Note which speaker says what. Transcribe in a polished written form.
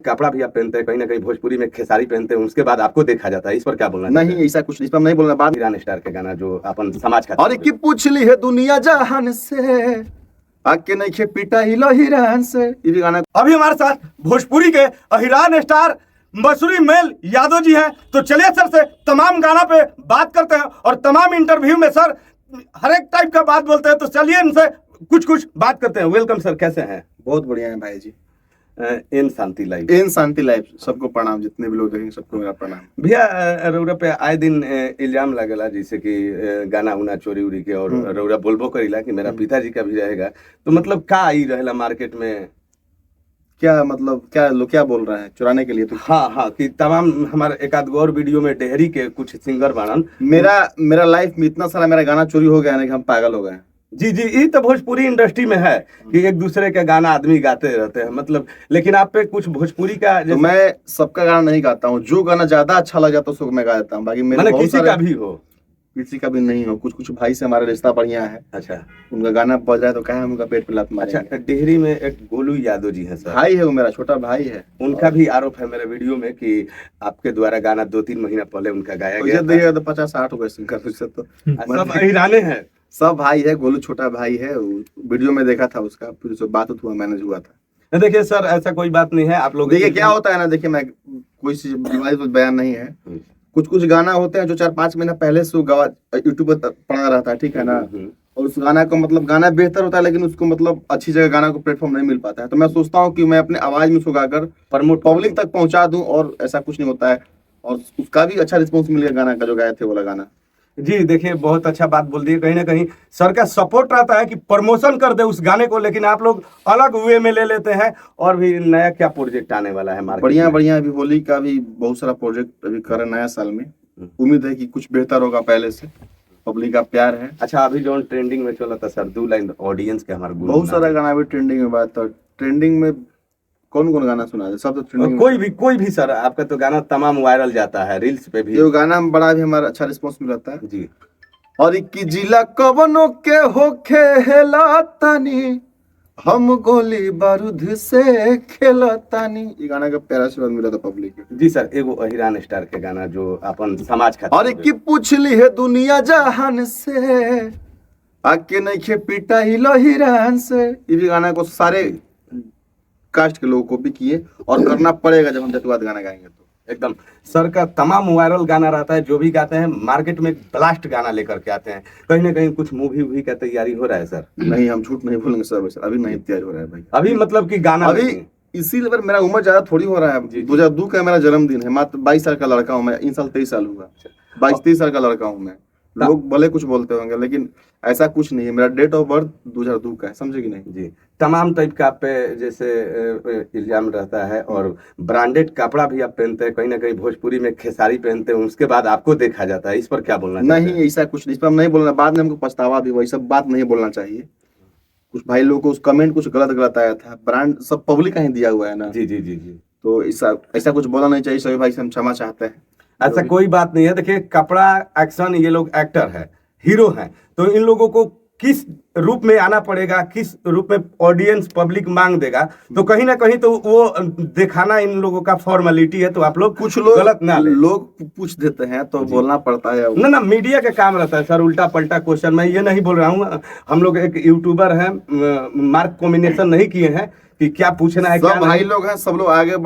Speaker 1: कपड़ा भी आप पहनते हैं, कहीं ना कहीं भोजपुरी में खेसारी पहनते हैं, उसके बाद आपको देखा जाता है, इस पर क्या बोलना
Speaker 2: नहीं, ऐसा कुछ इस पर नहीं बोलना। बात
Speaker 1: ईरान स्टार के गाना जो अपन समाज का
Speaker 2: और की पूछ ली है दुनिया जहान से, आके नहीं खे पिटा ही हिरान से, ये भी गाना।
Speaker 1: अभी हमारे साथ भोजपुरी के अहिरान स्टार मसूरी मेल यादव जी हैं, तो चलिए सर से तमाम गाना पे बात करते हैं और तमाम इंटरव्यू में सर हर एक टाइप का बात बोलते हैं, तो चलिए इनसे कुछ बात करते हैं। वेलकम सर, कैसे हैं?
Speaker 2: बहुत बढ़िया है भाई जी।
Speaker 1: इन शांति लाइफ,
Speaker 2: इन शांति लाइफ सबको प्रणाम, जितने भी लोग देखेंगे सबको मेरा प्रणाम।
Speaker 1: भैया रउरा पे आए दिन इल्जाम लगेला जैसे कि गाना उना चोरी उरी के, और रउरा बोलबो करीला कि मेरा पिताजी का भी रहेगा, तो मतलब का आई रहेला मार्केट में?
Speaker 2: क्या मतलब, क्या बोल रहा है चुराने के लिए? तो
Speaker 1: हाँ, कि तमाम हमारे एक आध और वीडियो में डेहरी के कुछ सिंगर बाणन।
Speaker 2: मेरा लाइफ में इतना सारा मेरा गाना चोरी हो गया ना कि हम पागल हो गए।
Speaker 1: जी, ये तो भोजपुरी इंडस्ट्री में है कि एक दूसरे का गाना आदमी गाते रहते हैं, मतलब। लेकिन आप पे कुछ भोजपुरी का
Speaker 2: तो मैं सबका गाना नहीं गाता हूँ, जो गाना ज्यादा अच्छा लग जाता है उसको मैं गा देता हूँ। बाकी मेरे
Speaker 1: किसी का भी हो,
Speaker 2: किसी का भी नहीं हो। कुछ भाई से हमारा रिश्ता बढ़िया है।
Speaker 1: अच्छा,
Speaker 2: उनका गाना बज रहा है तो कहे उनका पेट पे लात मारेंगे।
Speaker 1: अच्छा, डेहरी में एक गोलू यादव जी है सर,
Speaker 2: भाई है वो, मेरा छोटा भाई है।
Speaker 1: उनका भी आरोप है मेरे वीडियो में कि आपके द्वारा गाना 2-3 महीना पहले उनका गाया गया
Speaker 2: देखिए तो 50-60 हो गए सिंगर तो
Speaker 1: सब अहिराने हैं।
Speaker 2: सब भाई है, गोलू छोटा भाई है। वीडियो में देखा था उसका, फिर उससे बात हुआ, मैनेज हुआ था।
Speaker 1: देखिए सर, ऐसा कोई बात नहीं है। आप लोग
Speaker 2: देखिए क्या होता है ना, देखिए मैं कोई चीज बयान नहीं है। कुछ गाना होते हैं जो 4-5 महीना पहले से यूट्यूब पर पड़ा रहता है, ठीक है ना। और उस गाना को मतलब गाना बेहतर होता है, लेकिन उसको मतलब अच्छी जगह गाना को प्लेटफॉर्म नहीं मिल पाता है। तो मैं सोचता हूँ कि मैं अपने आवाज में उसको गाकर प्रमोट पब्लिक तक पहुंचा दूं, और ऐसा कुछ नहीं होता है। और उसका भी अच्छा रिस्पॉन्स मिल गया गाना का, जो गाए थे वाला गाना।
Speaker 1: जी देखिए, बहुत अच्छा बात बोल दी है। कहीं ना कहीं सर का सपोर्ट रहता है कि प्रमोशन कर दे उस गाने को, लेकिन आप लोग अलग वे में ले लेते हैं। और भी नया क्या प्रोजेक्ट आने वाला है मार्केट में?
Speaker 2: बढ़िया अभी होली का भी बहुत सारा प्रोजेक्ट अभी कर रहे हैं नया साल में। उम्मीद है कि कुछ बेहतर होगा पहले से, पब्लिक का प्यार है।
Speaker 1: अच्छा, अभी जो ट्रेंडिंग में चला था सर, 2 लाइन ऑडियंस के हमारे
Speaker 2: बहुत सारा गाना अभी ट्रेंडिंग में बात था। ट्रेंडिंग में कौन गाना सुना है? सब तो ट्रेंडिंग।
Speaker 1: कोई भी सर, आपका तो गाना तमाम वायरल जाता है, रील्स पे भी।
Speaker 2: ये गाना बड़ा भी हमारा अच्छा रिस्पॉन्स मिल जाता है
Speaker 1: जी।
Speaker 2: और की जिला कवनों के होखे हेलातानी, हम गोली बारूद से खेलतानी, ये गाना का प्यारा आशीर्वाद मिला था पब्लिक के।
Speaker 1: जी सर, एगो अहिरान स्टार के गाना जो अपन समाज खातिर।
Speaker 2: और की पूछ ली है दुनिया जहान से, आके नहीं खे पिटा ही हिरान से, ये भी गाना को सारे कास्ट के लोगों को भी किए और करना पड़ेगा जब हम जतवाद गाना गाएंगे तो।
Speaker 1: एकदम सर का तमाम वायरल गाना रहता है, जो भी गाते हैं मार्केट में ब्लास्ट गाना लेकर के आते हैं। कहीं ना कहीं कुछ मूवी का तैयारी हो रहा है सर?
Speaker 2: नहीं, हम झूठ नहीं बोलेंगे सर, अभी नहीं तैयार हो रहा है भाई।
Speaker 1: अभी मतलब कि गाना
Speaker 2: अभी इसीलिए मेरा उम्र ज्यादा थोड़ी हो रहा है। 2002 का मेरा जन्मदिन है, मात्र 22 साल का लड़का हूँ मैं। इन साल 23 साल हुआ, 22-23 साल का लड़का हूँ मैं। लोग भले कुछ बोलते होंगे, लेकिन ऐसा कुछ नहीं है। मेरा डेट ऑफ बर्थ 2002 का है, समझे कि नहीं?
Speaker 1: जी। तमाम टाइप का आप पे जैसे इल्जाम रहता है, और ब्रांडेड कपड़ा भी आप पहनते हैं, कहीं ना कहीं भोजपुरी में खेसारी पहनते हैं, उसके बाद आपको देखा जाता है, इस पर क्या बोलना?
Speaker 2: नहीं, ऐसा कुछ नहीं, इस पर हम नहीं बोलना। बाद में हमको पछतावा भी, वही सब बात नहीं बोलना चाहिए। कुछ भाई लोगों को उस कमेंट कुछ गलत आया था, ब्रांड सब पब्लिक का ही दिया हुआ है ना।
Speaker 1: जी।
Speaker 2: तो ऐसा कुछ बोलना नहीं चाहिए। सभी भाई से हम क्षमा चाहते हैं।
Speaker 1: ऐसा कोई बात नहीं है। देखिए, कपड़ा, एक्शन, ये लोग एक्टर है, हीरो हैं, तो इन लोगों को किस रूप में आना पड़ेगा, किस रूप में ऑडियंस पब्लिक मांग देगा, तो कहीं ना कहीं तो वो दिखाना इन लोगों का फॉर्मेलिटी है। तो आप लोग
Speaker 2: कुछ लोग
Speaker 1: गलत ना ले।
Speaker 2: लोग पूछ देते हैं तो बोलना पड़ता है
Speaker 1: ना, मीडिया का काम रहता है सर, उल्टा पलटा क्वेश्चन। मैं ये नहीं बोल रहा हूँ, हम लोग एक यूट्यूबर हैं, मार्क कॉम्बिनेशन नहीं किए हैं कि क्या पूछना है।
Speaker 2: सब भाई लोग हैं, सब लोग आगे